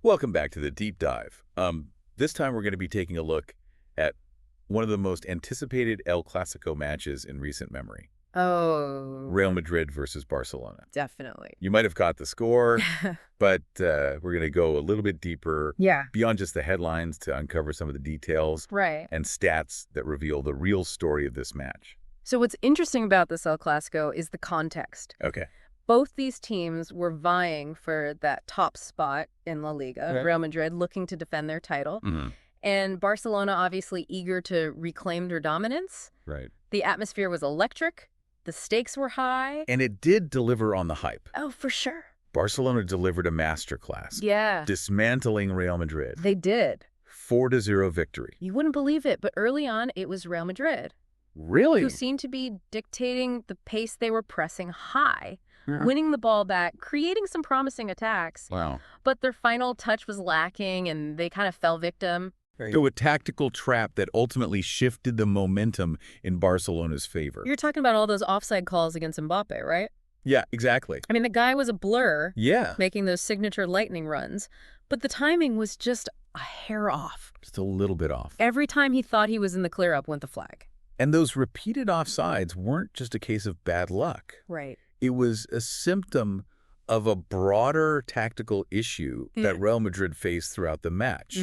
Welcome back to the deep dive. This time we're going to be taking a look at one of the most anticipated El Clasico matches in recent memory. Oh, Real Madrid versus Barcelona. definitely. You might have caught the score, but we're going to go a little bit deeper Yeah. beyond just the headlines to uncover some of the details Right. and stats that reveal the real story of this match. So what's interesting about this El Clasico is the context. Okay. Both these teams were vying for that top spot in La Liga, Okay. Real Madrid looking to defend their title, and Barcelona obviously eager to reclaim their dominance. Right. The atmosphere was electric. The stakes were high. And it did deliver on the hype. Oh, for sure. Barcelona delivered a masterclass, Yeah, dismantling Real Madrid. they did. 4-0 victory. You wouldn't believe it, but early on, it was Real Madrid Really? who seemed to be dictating the pace. They were pressing high, Yeah. winning the ball back, creating some promising attacks. Wow. But their final touch was lacking, and they kind of fell victim. So a tactical trap that ultimately shifted the momentum in Barcelona's favor. You're talking about all those offside calls against Mbappe, right? Yeah, exactly. I mean, the guy was a blur, Yeah. making those signature lightning runs, but the timing was just a hair off. Just a little bit off. Every time he thought he was in the clear-up went the flag. And those repeated offsides weren't just a case of bad luck. Right. It was a symptom of a broader tactical issue that Real Madrid faced throughout the match.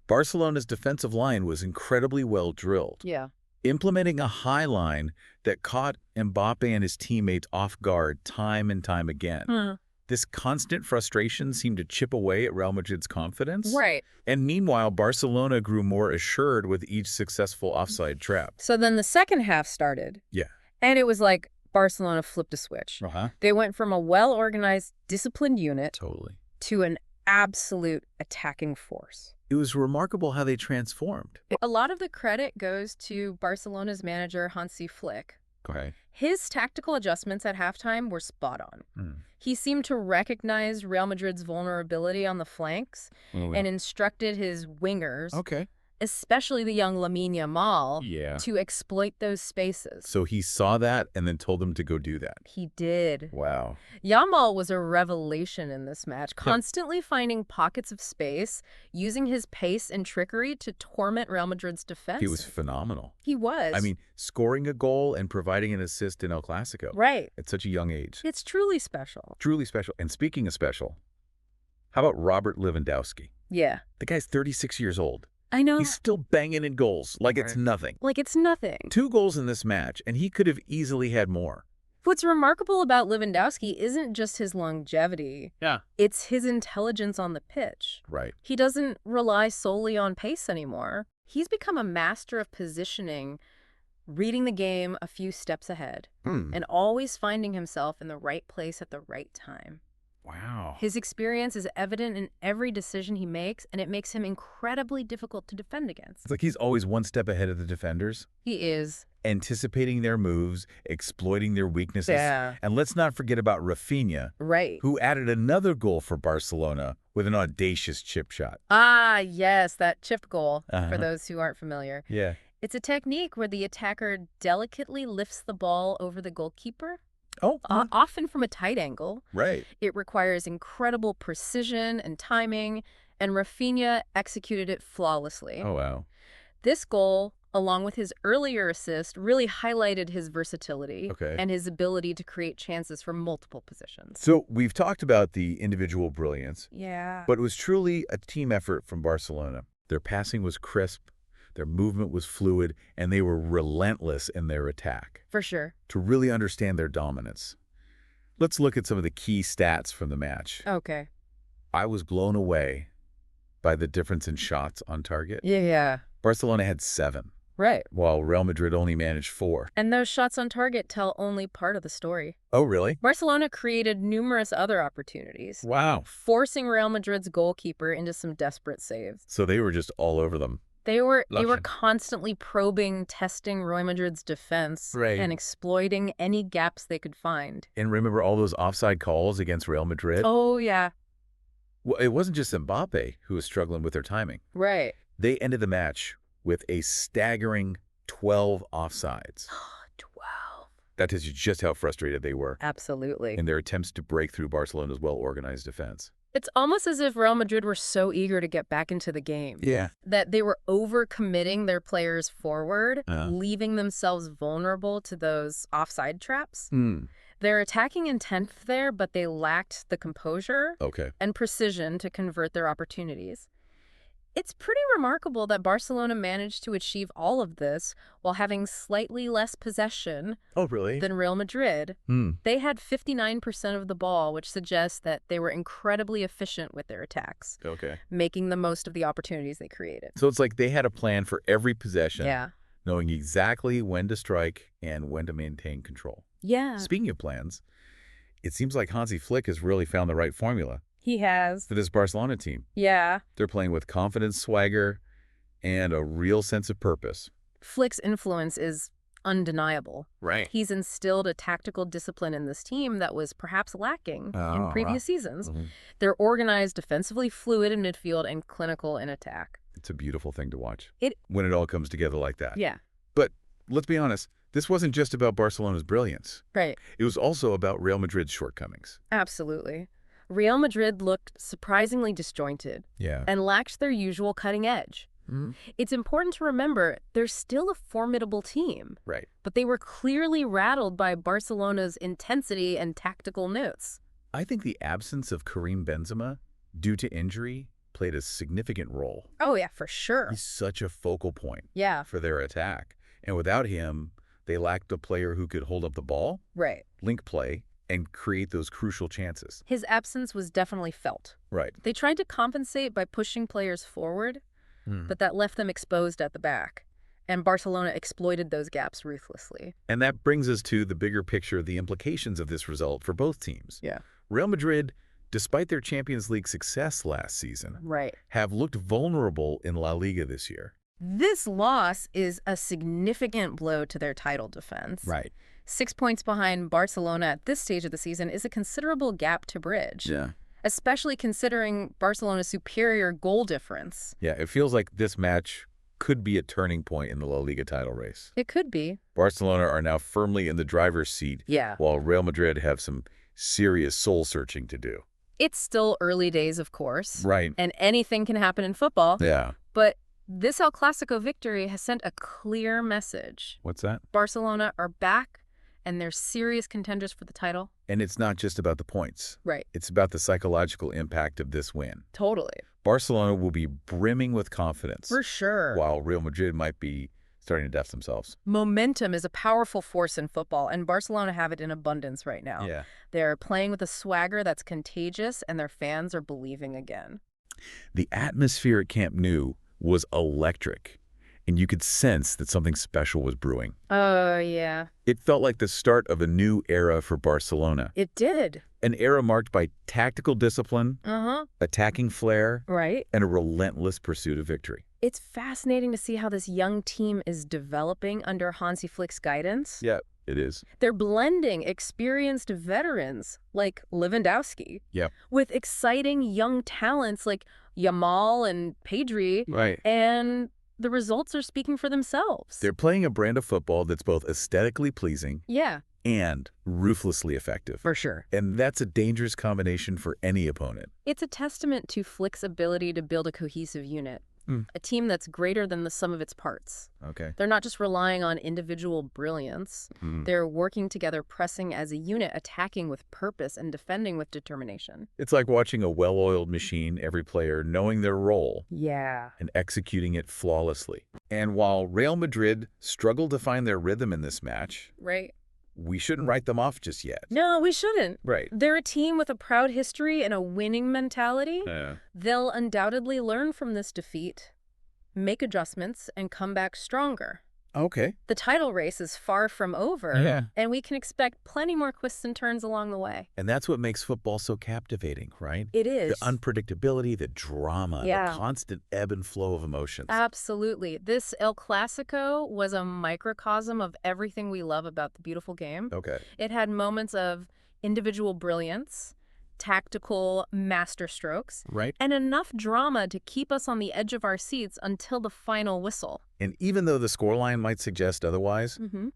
Barcelona's defensive line was incredibly well drilled, Yeah. implementing a high line that caught Mbappe and his teammates off guard time and time again. This constant frustration seemed to chip away at Real Madrid's confidence. Right. And meanwhile, Barcelona grew more assured with each successful offside trap. So then the second half started, Yeah. and it was like Barcelona flipped a switch. Uh-huh. They went from a well-organized, disciplined unit Totally. to an absolute attacking force. It was remarkable how they transformed. A lot of the credit goes to Barcelona's manager, Hansi Flick. Okay. His tactical adjustments at halftime were spot on. He seemed to recognize Real Madrid's vulnerability on the flanks and instructed his wingers, Okay. especially the young Lamine Yamal, Yeah. to exploit those spaces. So he saw that and then told them to go do that. He did. Wow. Yamal was a revelation in this match, constantly finding pockets of space, using his pace and trickery to torment Real Madrid's defense. He was phenomenal. He was. I mean, scoring a goal and providing an assist in El Clasico right. at such a young age. It's truly special. Truly special. And speaking of special, how about Robert Lewandowski? Yeah. The guy's 36 years old. I know. He's still banging in goals like it's nothing. Like it's nothing. 2 goals in this match, and he could have easily had more. What's remarkable about Lewandowski isn't just his longevity. Yeah. It's his intelligence on the pitch. Right. He doesn't rely solely on pace anymore. He's become a master of positioning, reading the game a few steps ahead, and always finding himself in the right place at the right time. Wow. His experience is evident in every decision he makes, and it makes him incredibly difficult to defend against. It's like he's always one step ahead of the defenders, He is. anticipating their moves, exploiting their weaknesses. Yeah. And let's not forget about Rafinha, Right. who added another goal for Barcelona with an audacious chip shot. Ah, yes, that chip goal, Uh-huh. for those who aren't familiar. Yeah. It's a technique where the attacker delicately lifts the ball over the goalkeeper, Oh, often from a tight angle. right. It requires incredible precision and timing, and Rafinha executed it flawlessly. Oh, wow. This goal, along with his earlier assist, really highlighted his versatility and his ability to create chances from multiple positions. So we've talked about the individual brilliance, Yeah. but it was truly a team effort from Barcelona. Their passing was crisp, their movement was fluid, and they were relentless in their attack. For sure. To really understand their dominance, let's look at some of the key stats from the match. Okay. I was blown away by the difference in shots on target. Yeah. Barcelona had 7, Right. while Real Madrid only managed 4. And those shots on target tell only part of the story. Oh, really? Barcelona created numerous other opportunities, Wow. forcing Real Madrid's goalkeeper into some desperate saves. So they were just all over them. They were Lucky. constantly probing, testing Real Madrid's defense, Right. and exploiting any gaps they could find. And remember all those offside calls against Real Madrid? Oh, yeah. Well, it wasn't just Mbappe who was struggling with their timing. Right. They ended the match with a staggering 12 offsides. 12. That tells you just how frustrated they were Absolutely. in their attempts to break through Barcelona's well-organized defense. It's almost as if Real Madrid were so eager to get back into the game. Yeah. That they were overcommitting their players forward, Uh. leaving themselves vulnerable to those offside traps. Hmm. Their attacking intent there, but they lacked the composure Okay. and precision to convert their opportunities. It's pretty remarkable that Barcelona managed to achieve all of this while having slightly less possession Oh, really? than Real Madrid. They had 59% of the ball, which suggests that they were incredibly efficient with their attacks, Okay. making the most of the opportunities they created. So it's like they had a plan for every possession, Yeah. knowing exactly when to strike and when to maintain control. Yeah. Speaking of plans, it seems like Hansi Flick has really found the right formula He has. for this Barcelona team. Yeah. They're playing with confidence, swagger, and a real sense of purpose. Flick's influence is undeniable. Right. He's instilled a tactical discipline in this team that was perhaps lacking in previous seasons. They're organized, defensively fluid in midfield, and clinical in attack. It's a beautiful thing to watch It- when it all comes together like that. Yeah. But let's be honest, this wasn't just about Barcelona's brilliance. Right. It was also about Real Madrid's shortcomings. Absolutely. Real Madrid looked surprisingly disjointed Yeah. and lacked their usual cutting edge. It's important to remember they're still a formidable team, Right. but they were clearly rattled by Barcelona's intensity and tactical notes. I think the absence of Karim Benzema, due to injury, played a significant role. Oh, yeah, for sure. He's such a focal point Yeah, for their attack. And without him, they lacked a player who could hold up the ball, right. link play, and create those crucial chances. His absence was definitely felt. Right. They tried to compensate by pushing players forward, but that left them exposed at the back. And Barcelona exploited those gaps ruthlessly. And that brings us to the bigger picture, the implications of this result for both teams. Yeah. Real Madrid, despite their Champions League success last season, Right. have looked vulnerable in La Liga this year. This loss is a significant blow to their title defense. Right. 6 points behind Barcelona at this stage of the season is a considerable gap to bridge. Yeah. Especially considering Barcelona's superior goal difference. Yeah, it feels like this match could be a turning point in the La Liga title race. It could be. Barcelona are now firmly in the driver's seat, Yeah. while Real Madrid have some serious soul-searching to do. It's still early days, of course. Right. And anything can happen in football. Yeah. But this El Clasico victory has sent a clear message. What's that? Barcelona are back, and they're serious contenders for the title. And it's not just about the points. Right. It's about the psychological impact of this win. Totally. Barcelona will be brimming with confidence, For sure. while Real Madrid might be starting to doubt themselves. Momentum is a powerful force in football, and Barcelona have it in abundance right now. Yeah. They're playing with a swagger that's contagious, and their fans are believing again. The atmosphere at Camp Nou was electric, and you could sense that something special was brewing. Oh, yeah. It felt like the start of a new era for Barcelona, It did. an era marked by tactical discipline, Uh-huh. attacking flair, Right. and a relentless pursuit of victory. It's fascinating to see how this young team is developing under Hansi Flick's guidance. Yeah, it is. They're blending experienced veterans like Lewandowski Yeah. with exciting young talents like Yamal and Pedri, Right. and the results are speaking for themselves. They're playing a brand of football that's both aesthetically pleasing Yeah, and ruthlessly effective. for sure. And that's a dangerous combination for any opponent. It's a testament to Flick's ability to build a cohesive unit, a team that's greater than the sum of its parts. Okay. They're not just relying on individual brilliance. They're working together, pressing as a unit, attacking with purpose and defending with determination. It's like watching a well-oiled machine, every player knowing their role Yeah. and executing it flawlessly. And while Real Madrid struggled to find their rhythm in this match, Right? we shouldn't write them off just yet. No, we shouldn't. Right. They're a team with a proud history and a winning mentality. Yeah. They'll undoubtedly learn from this defeat, make adjustments, and come back stronger. Okay. The title race is far from over, Yeah. and we can expect plenty more twists and turns along the way. And that's what makes football so captivating, right? It is. The unpredictability, the drama, Yeah. the constant ebb and flow of emotions. Absolutely. This El Clasico was a microcosm of everything we love about the beautiful game. Okay. It had moments of individual brilliance, tactical masterstrokes, Right. and enough drama to keep us on the edge of our seats until the final whistle. And even though the scoreline might suggest otherwise, Mm-hmm.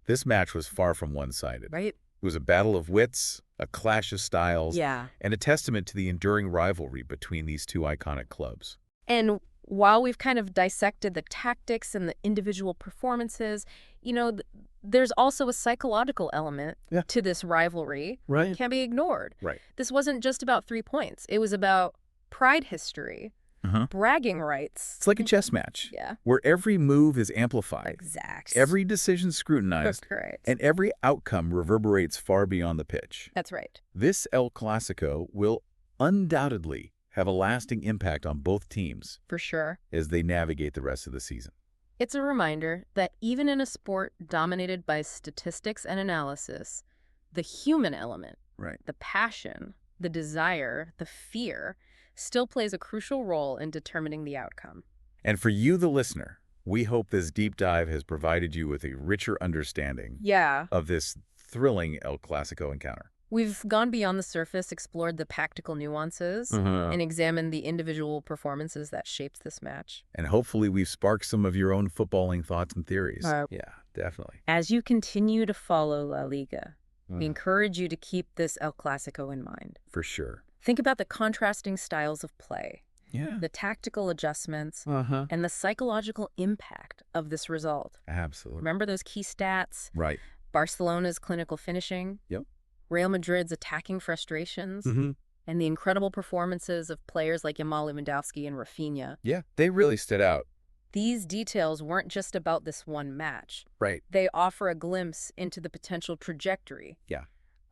this match was far from one-sided. Right? It was a battle of wits, a clash of styles, Yeah. and a testament to the enduring rivalry between these two iconic clubs. And while we've kind of dissected the tactics and the individual performances, there's also a psychological element to this rivalry. Right. Can't be ignored. Right. This wasn't just about 3 points. It was about pride history, bragging rights. It's like a chess match. Yeah. Where every move is amplified. Exact. Every decision scrutinized. Correct. And every outcome reverberates far beyond the pitch. That's right. This El Clasico will undoubtedly have a lasting impact on both teams For sure. as they navigate the rest of the season. It's a reminder that even in a sport dominated by statistics and analysis, the human element, the passion, the desire, the fear, still plays a crucial role in determining the outcome. And for you, the listener, we hope this deep dive has provided you with a richer understanding of this thrilling El Clasico encounter. We've gone beyond the surface, explored the tactical nuances, and examined the individual performances that shaped this match. And hopefully we've sparked some of your own footballing thoughts and theories. Yeah, definitely. As you continue to follow La Liga, we encourage you to keep this El Clasico in mind. For sure. Think about the contrasting styles of play, Yeah. the tactical adjustments, and the psychological impact of this result. Absolutely. Remember those key stats? Right. Barcelona's clinical finishing, Yep. Real Madrid's attacking frustrations, and the incredible performances of players like Yamal Lewandowski and Rafinha. Yeah, they really stood out. These details weren't just about this one match. Right. They offer a glimpse into the potential trajectory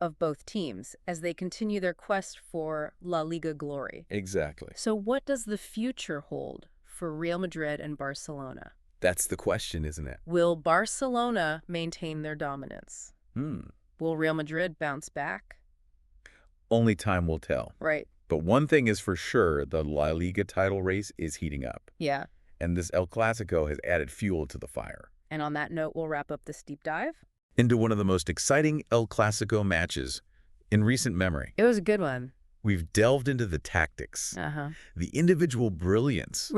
of both teams as they continue their quest for La Liga glory. Exactly. So what does the future hold for Real Madrid and Barcelona? That's the question, isn't it? Will Barcelona maintain their dominance? Will Real Madrid bounce back? Only time will tell. Right. But one thing is for sure, the La Liga title race is heating up. Yeah. And this El Clasico has added fuel to the fire. And on that note, we'll wrap up this deep dive into one of the most exciting El Clasico matches in recent memory. It was a good one. We've delved into the tactics, the individual brilliance,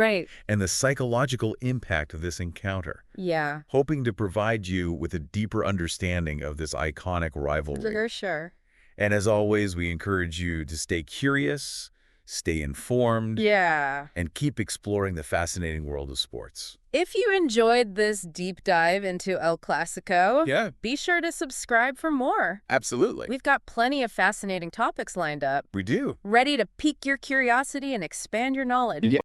and the psychological impact of this encounter. Yeah. Hoping to provide you with a deeper understanding of this iconic rivalry. For sure. And as always, we encourage you to stay curious, stay informed, and keep exploring the fascinating world of sports. If you enjoyed this deep dive into El Clasico, be sure to subscribe for more. Absolutely. We've got plenty of fascinating topics lined up. We do. Ready to pique your curiosity and expand your knowledge.